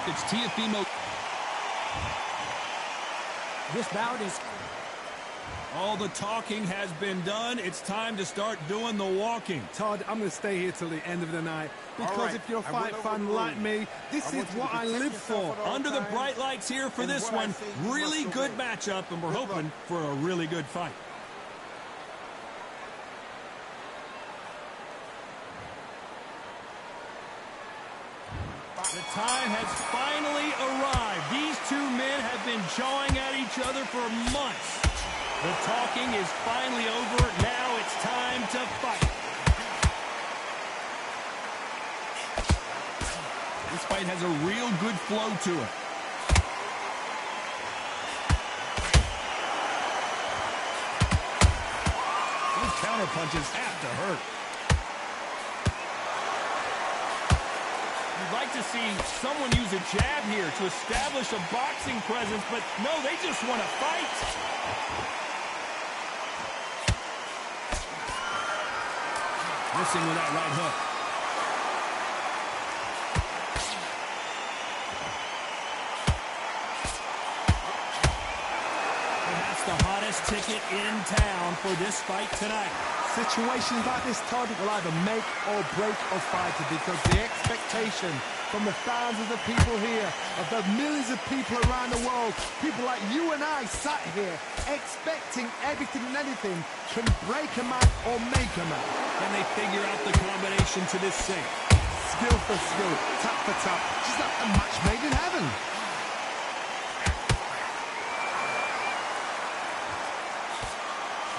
It's Teofimo. This bout is... All the talking has been done. It's time to start doing the walking. Todd, I'm going to stay here till the end of the night. Because if you're a fight fan like me, this is what I live for. Under the bright lights here for this one. Really good matchup, and we're hoping for a really good fight. The time has finally arrived. These two men have been jawing at each other for months. The talking is finally over. Now it's time to fight. This fight has a real good flow to it. Those counter punches have to hurt. You'd like to see someone use a jab here to establish a boxing presence, but no, they just want to fight. Missing with that right hook. And that's the hottest ticket in town for this fight tonight. Situations like this, Todd, will either make or break a fighter because the expectation from the thousands of people here, of the millions of people around the world, people like you and I sat here expecting everything and anything can break a man or make a man. Can they figure out the combination to this sink? Skill for skill, tap for tap, just like a match made in heaven.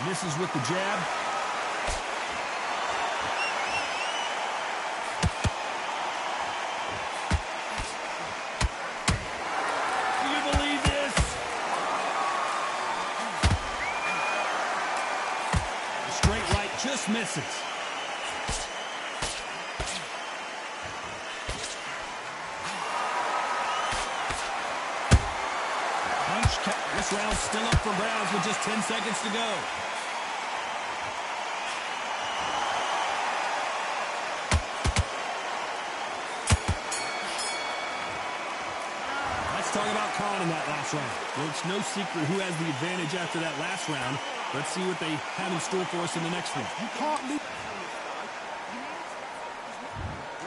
Misses with the jab. Do you believe this? The straight right just misses. This round's still up for grabs with just 10 seconds to go. Let's talk about Khan in that last round. Well, it's no secret who has the advantage after that last round. Let's see what they have in store for us in the next one. You can't leave.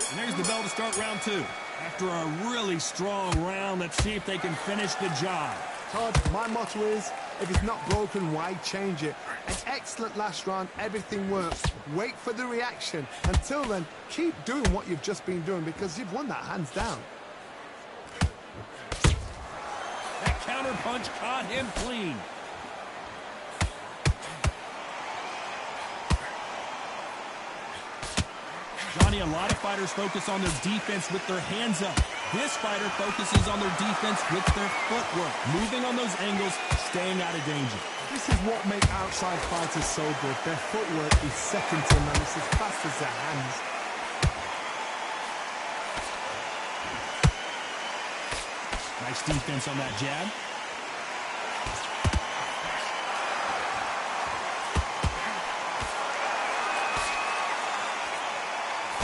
And there's the bell to start round two. After a really strong round, let's see if they can finish the job. Todd, my motto is, if it's not broken, why change it? An excellent last round, everything works. Wait for the reaction. Until then, keep doing what you've just been doing because you've won that hands down. That counter punch caught him clean. Johnny, a lot of fighters focus on their defense with their hands up. This fighter focuses on their defense with their footwork, moving on those angles, staying out of danger. This is what makes outside fighters so good. Their footwork is second to none. It's as fast as their hands. Nice defense on that jab.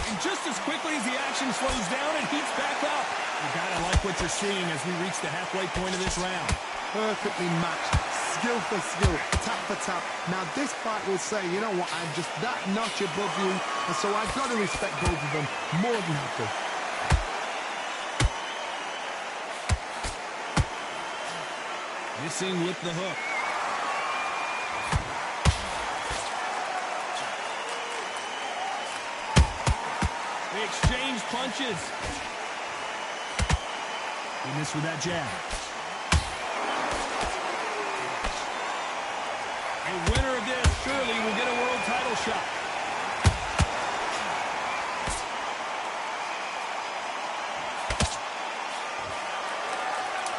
And just as quickly as the action slows down, it heats back up. You gotta like what you're seeing as we reach the halfway point of this round. Perfectly matched, skill for skill, tap for tap. Now this fight will say, you know what, I'm just that notch above you, and so I've got to respect both of them more than happy. Missing with the hook. They exchange punches. He missed with that jab. A winner of this surely will get a world title shot.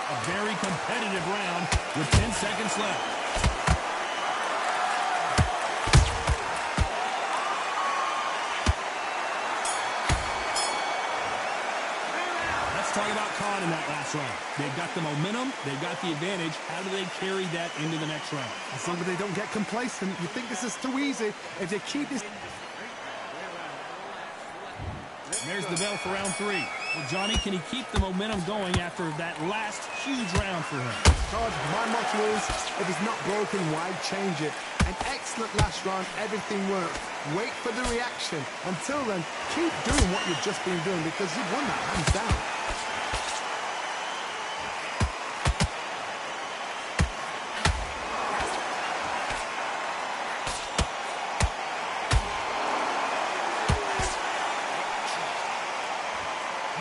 A very competitive round with 10 seconds left. Talk about Khan in that last round. They've got the momentum, they've got the advantage. How do they carry that into the next round? As long as they don't get complacent, you think this is too easy. If they keep this... There's the bell for round 3. Well, Johnny, can he keep the momentum going after that last huge round for him? Todd, my motto is, if it's not broken, why change it? An excellent last round, everything worked. Wait for the reaction. Until then, keep doing what you've just been doing because you've won that hands down.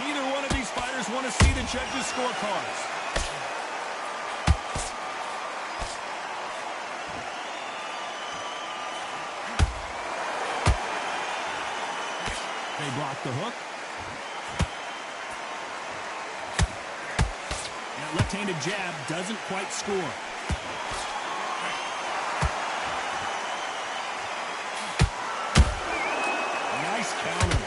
Neither one of these fighters want to see the judges' scorecards. They block the hook. That left-handed jab doesn't quite score. Nice counter.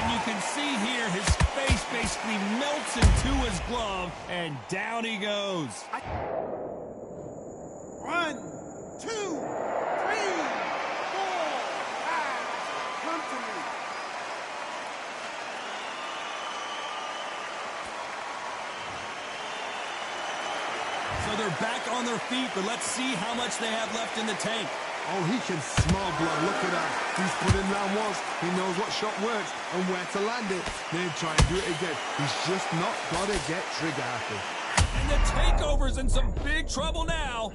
And you can see here his face basically melts into his glove, and down he goes. 1, 2, 3, 4, 5. Come to me. So they're back on their feet, but let's see how much they have left in the tank. Oh, he can smell blood. Look at that. He's put in round once. He knows what shot works and where to land it. Then try and do it again. He's just not got to get trigger happy. And the takeover's in some big trouble now.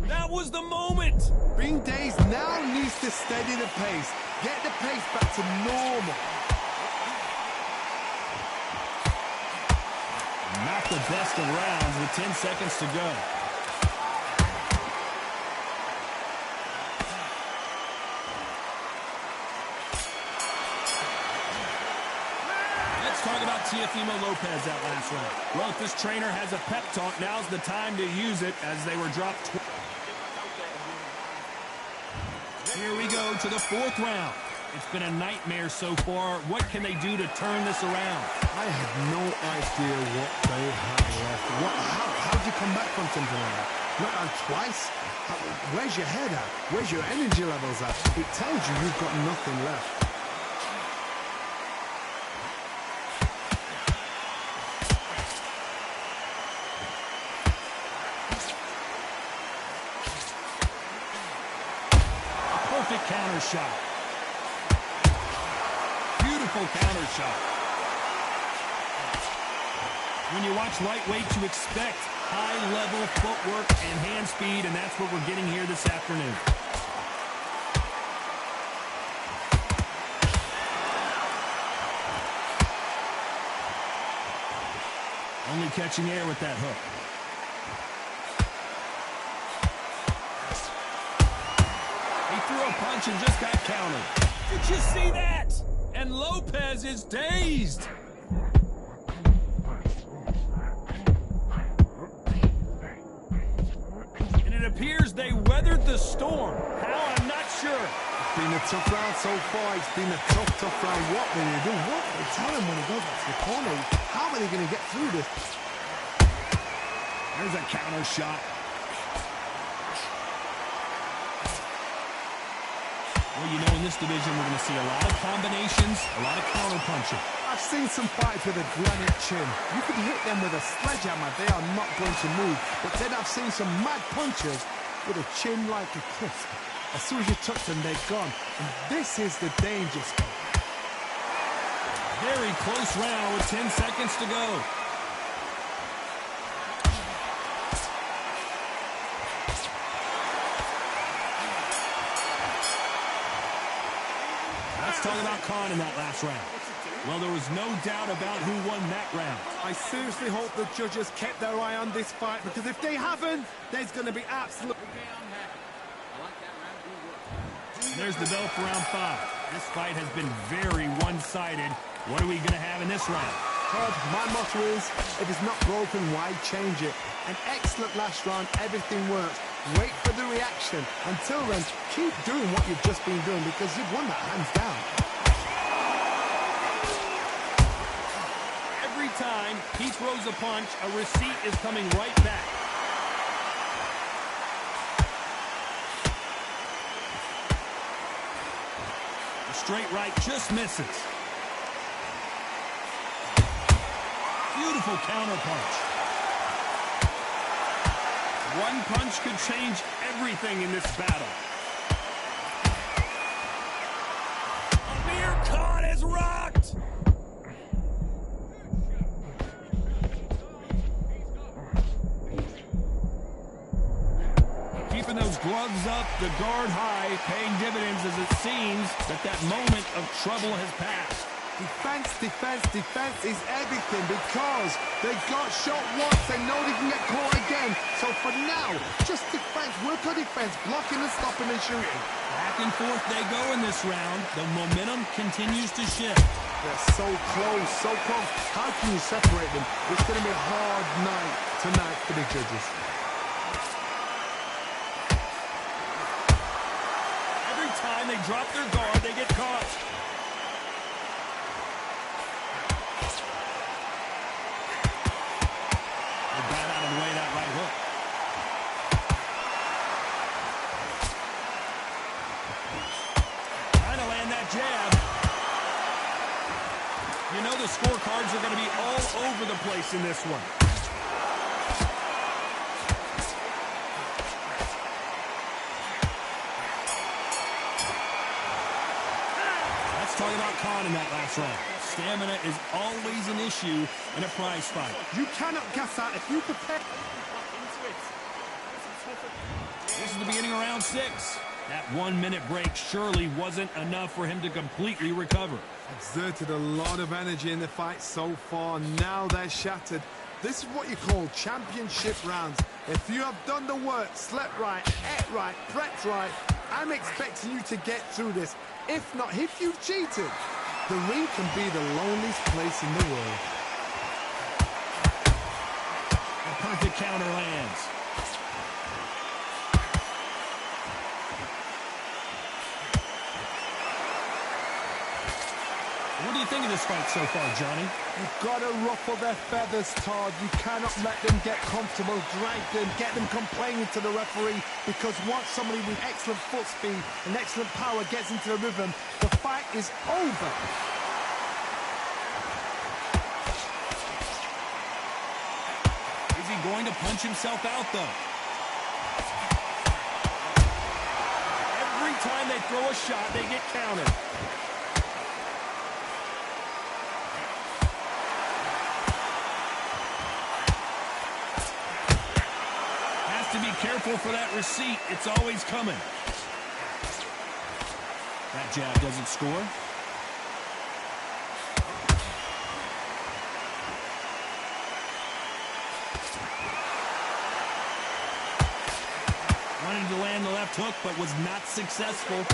That was the moment. Bing Days now needs to steady the pace. Get the pace back to normal. Not the best of rounds with 10 seconds to go. Let's talk about Teofimo Lopez that last round. Well, if this trainer has a pep talk, now's the time to use it as they were dropped. Here we go to the 4th round. It's been a nightmare so far. What can they do to turn this around? I have no idea what they have left. How do you come back from something like that? Not on twice? Where's your head at? Where's your energy levels at? It tells you you've got nothing left. Perfect counter shot. Beautiful counter shot. When you watch lightweight, you expect high-level footwork and hand speed, and that's what we're getting here this afternoon. Only catching air with that hook. He threw a punch and just got countered. Did you see that? And Lopez is dazed. And it appears they weathered the storm. How? I'm not sure. It's been a tough round so far. It's been a tough round. What will you do? What will they tell him when he goes back to the corner? How are they going to get through this? There's a counter shot. Well, you know, in this division, we're going to see a lot of combinations, a lot of counter punching. I've seen some fights with a granite chin. You could hit them with a sledgehammer. They are not going to move. But then I've seen some mad punchers with a chin like a crisp. As soon as you touch them, they're gone. And this is the danger spot. Very close round with 10 seconds to go. Let's talk about Khan in that last round. Well, there was no doubt about who won that round. I seriously hope the judges kept their eye on this fight, because if they haven't, there's going to be absolute... There's the bell for round 5. This fight has been very one-sided. What are we going to have in this round? Todd, my motto is, if it's not broken, why change it? An excellent last round, everything works. Wait for the reaction. Until then, keep doing what you've just been doing, because you've won that hands down. Every time he throws a punch, a receipt is coming right back. Straight right just misses. Beautiful counter punch. One punch could change everything in this battle. Amir Khan is rocked. Keeping those gloves up, the guard high, paying dividends as it seems that moment of trouble has passed. Defense, defense, defense is everything because they got shot once. They know they can get caught again. So for now, just defense, work on defense, blocking and stopping and shooting. Back and forth they go in this round. The momentum continues to shift. They're so close, so close. How can you separate them? It's going to be a hard night tonight for the judges. Every time they drop their guard, they get caught. Jab. You know the scorecards are going to be all over the place in this one. Let's talk about Khan in that last round. Stamina is always an issue in a prize fight. You cannot gas out if you protect. This is the beginning of round 6. That 1 minute break surely wasn't enough for him to completely recover. Exerted a lot of energy in the fight so far. Now they're shattered. This is what you call championship rounds. If you have done the work, slept right, ate right, prepped right, I'm expecting you to get through this. If not, if you've cheated, the ring can be the loneliest place in the world. A perfect counter lands. What do you think of this fight so far, Johnny? You've got to ruffle their feathers, Todd. You cannot let them get comfortable, drag them, get them complaining to the referee, because once somebody with excellent foot speed and excellent power gets into the rhythm, the fight is over. Is he going to punch himself out, though? Every time they throw a shot, they get countered. To be careful for that receipt. It's always coming. That jab doesn't score. Wanted to land the left hook, but was not successful.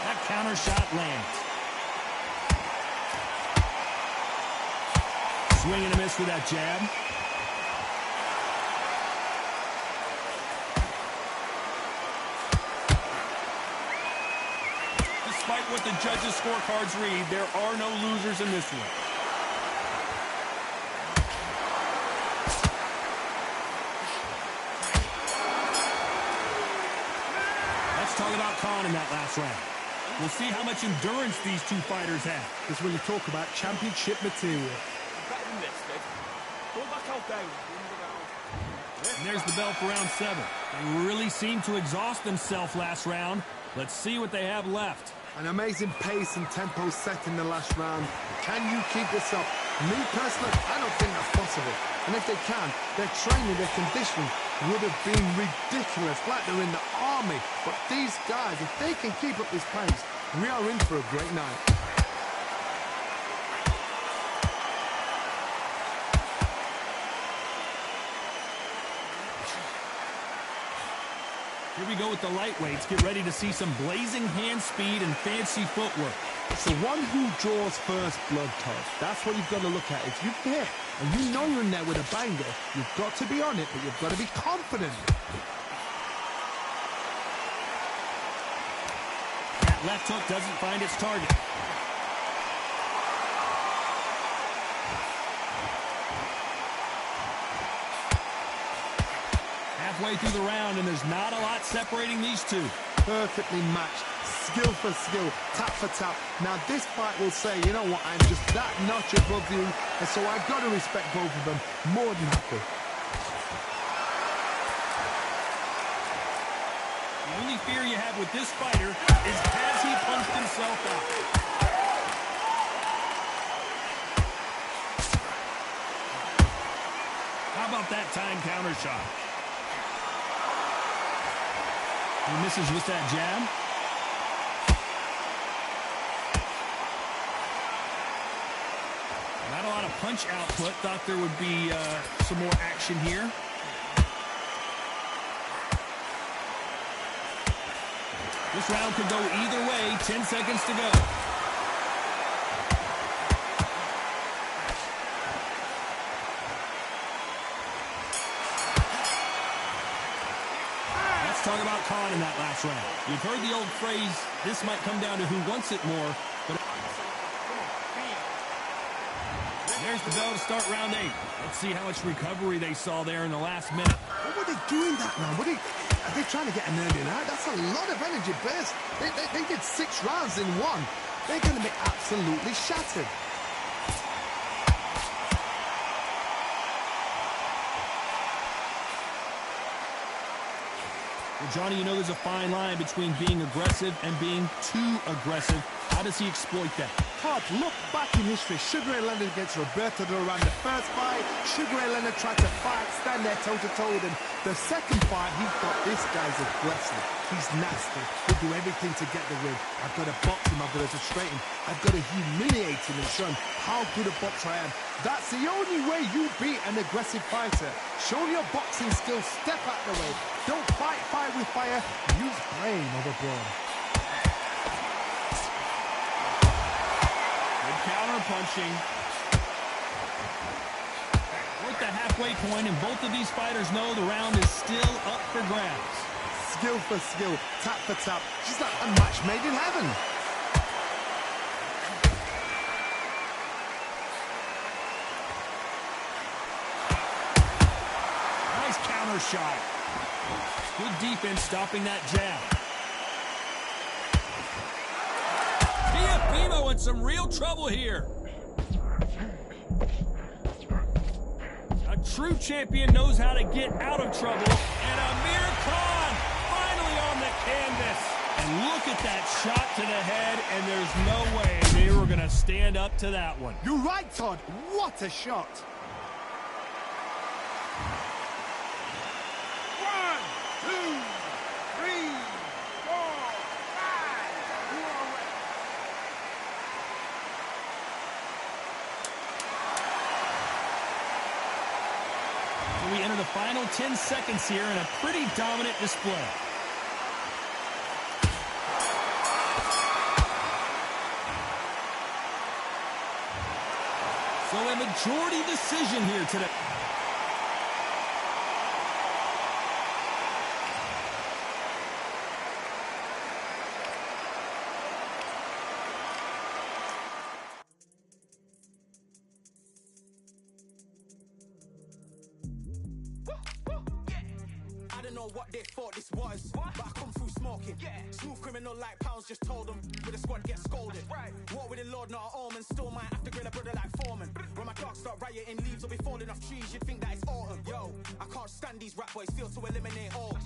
That counter shot lands. Swing and a miss with that jab. Despite what the judges' scorecards read, there are no losers in this one. Let's talk about Khan in that last round. We'll see how much endurance these two fighters have. This is when you talk about championship material. And there's the bell for round 7. They really seemed to exhaust themselves last round. Let's see what they have left. An amazing pace and tempo set in the last round. Can you keep this up? Me personally, I don't think that's possible. And if they can, their training, their conditioning would have been ridiculous, like they're in the army. But these guys, if they can keep up this pace, we are in for a great night. Here we go with the lightweights. Get ready to see some blazing hand speed and fancy footwork. It's the one who draws first blood, Todd. That's what you've got to look at. If you've hit and you know you're in there with a banger, you've got to be on it, but you've got to be confident. That left hook doesn't find its target. Halfway through the round, and there's not a lot separating these two. perfectly matched, skill for skill, tap for tap. Now this fight will say, you know what, I'm just that notch above you, and so I've got to respect both of them more than happy. The only fear you have with this fighter is has he punched himself out? How about that time counter shot? He misses with that jab. Not a lot of punch output. Thought there would be some more action here. This round could go either way. 10 seconds to go. Let's talk about Khan in that last round. You've heard the old phrase, this might come down to who wants it more. But there's the bell to start round 8. Let's see how much recovery they saw there in the last minute. What were they doing that round? Are they trying to get an early night? That's a lot of energy burst. They did 6 rounds in one. They're going to be absolutely shattered. Well, Johnny, you know there's a fine line between being aggressive and being too aggressive. How does he exploit that? Todd, look back in history. Sugar Ray Leonard against Roberto Duran. The first fight, Sugar Ray Leonard tried to fight, stand there toe-to-toe with him. The second fight, he thought this guy's aggressive. He's nasty. He'll do everything to get the win. I've got to box him. I've got to frustrate him. I've got to humiliate him and show him how good a boxer I am. That's the only way you beat an aggressive fighter. Show your boxing skills. Step out the way. Don't fight fire with fire. Use brain over brawn. Counter punching. We're at the halfway point, and both of these fighters know the round is still up for grabs. Skill for skill, tap for tap. She's like a match made in heaven. Nice counter shot. Good defense stopping that jab. Teofimo in some real trouble here. A true champion knows how to get out of trouble. And Amir Khan finally on the canvas. And look at that shot to the head, and there's no way they were going to stand up to that one. You're right, Todd. What a shot. 1, 2, 3, 4, 5. So we enter the final 10 seconds here in a pretty dominant display. So a majority decision here today. I don't know what they thought this was, but I come through smoking. Smooth criminal like pounds, just told them with a squad get scolded. War with the Lord, not an omen. Still might have to grill a brother like Foreman. When my dogs start rioting, leaves will be falling off trees. You'd think that it's autumn. Yo, I can't stand these rap boys, feel to eliminate all.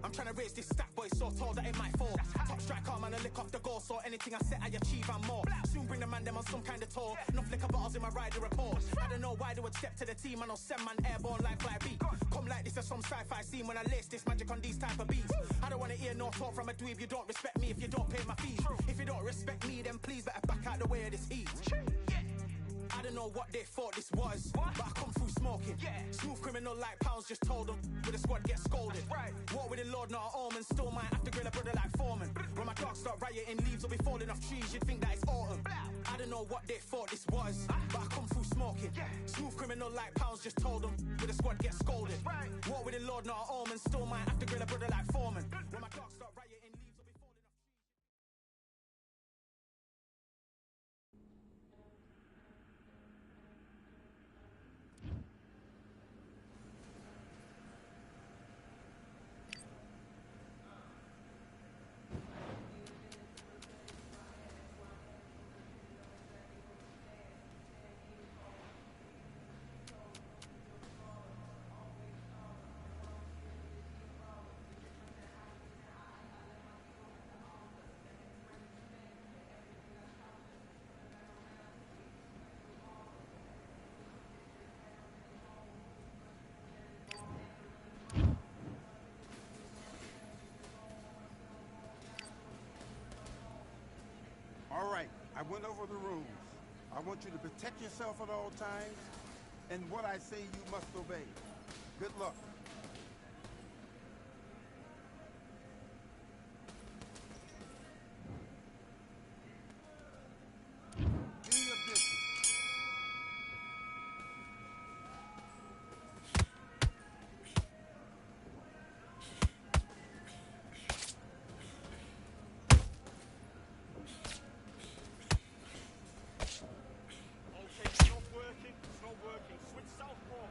I'm trying to raise this stack, boy, so tall that it might fall. Top striker, man, I lick off the goal, so anything I set, I achieve and more. Soon bring the man them on some kind of tour. No flicker bottles in my rider report. I don't know why they would step to the team, and I'll send man airborne like fly beat. Come like this as some sci-fi scene when I lace this magic on these type of beats. I don't want to hear no talk from a dweeb. You don't respect me if you don't pay my fees. If you don't respect me, then please better back out the way of this heat. I don't know what they thought this was, but I come through smoking. Smooth criminal like pounds, just told them with a squad get scolded. War with the Lord, not an omen. Still might have to grill a brother like Foreman. When my dogs start rioting, leaves will be falling off trees. You'd think that it's autumn. I don't know what they thought this was, but I come through smoking. Smooth criminal like pounds, just told them with a squad get scolded. War with the Lord, not an omen. Still might have to grill a brother like Foreman. When my dogs start rioting, leaves will be falling off trees. I went over the rules. I want you to protect yourself at all times, and what I say you must obey. Good luck. Do your business. Okay, it's not working. It's not working. Switch southpaw.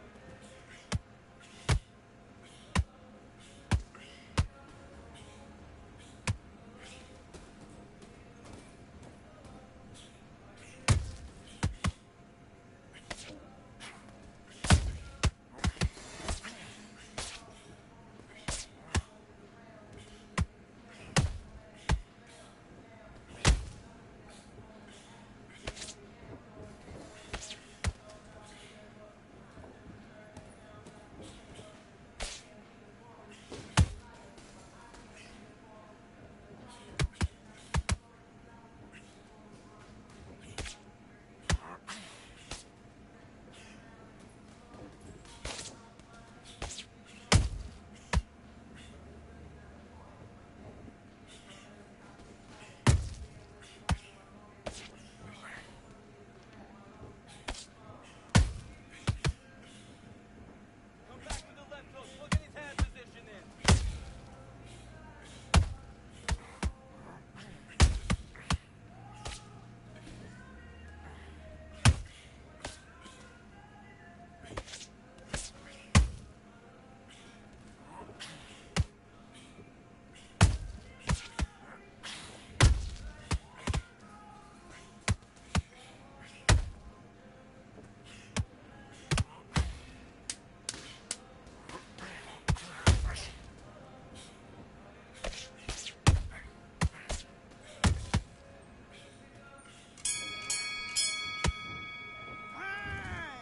Come back with the left hook. Look at his hand position in.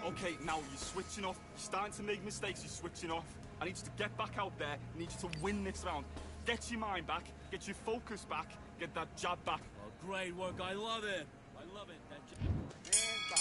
Okay, now you're switching off. You're starting to make mistakes. You're switching off. I need you to get back out there. I need you to win this round. Get your mind back. Get your focus back. Get that jab back. Oh, great work. I love it. I love it. And back.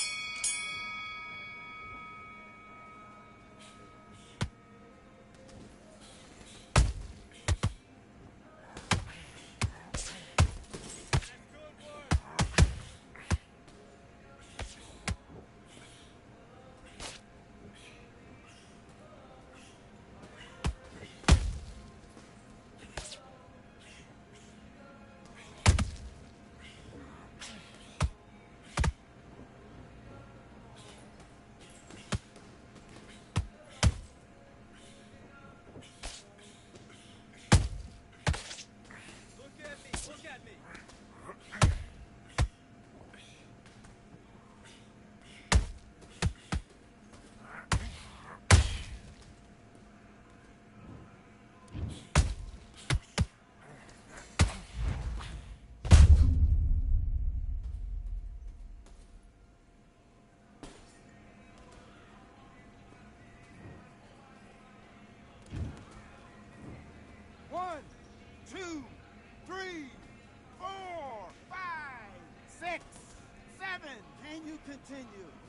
Look at me. Look at me. One, two, three, 4, 5, 6, 7. Can you continue?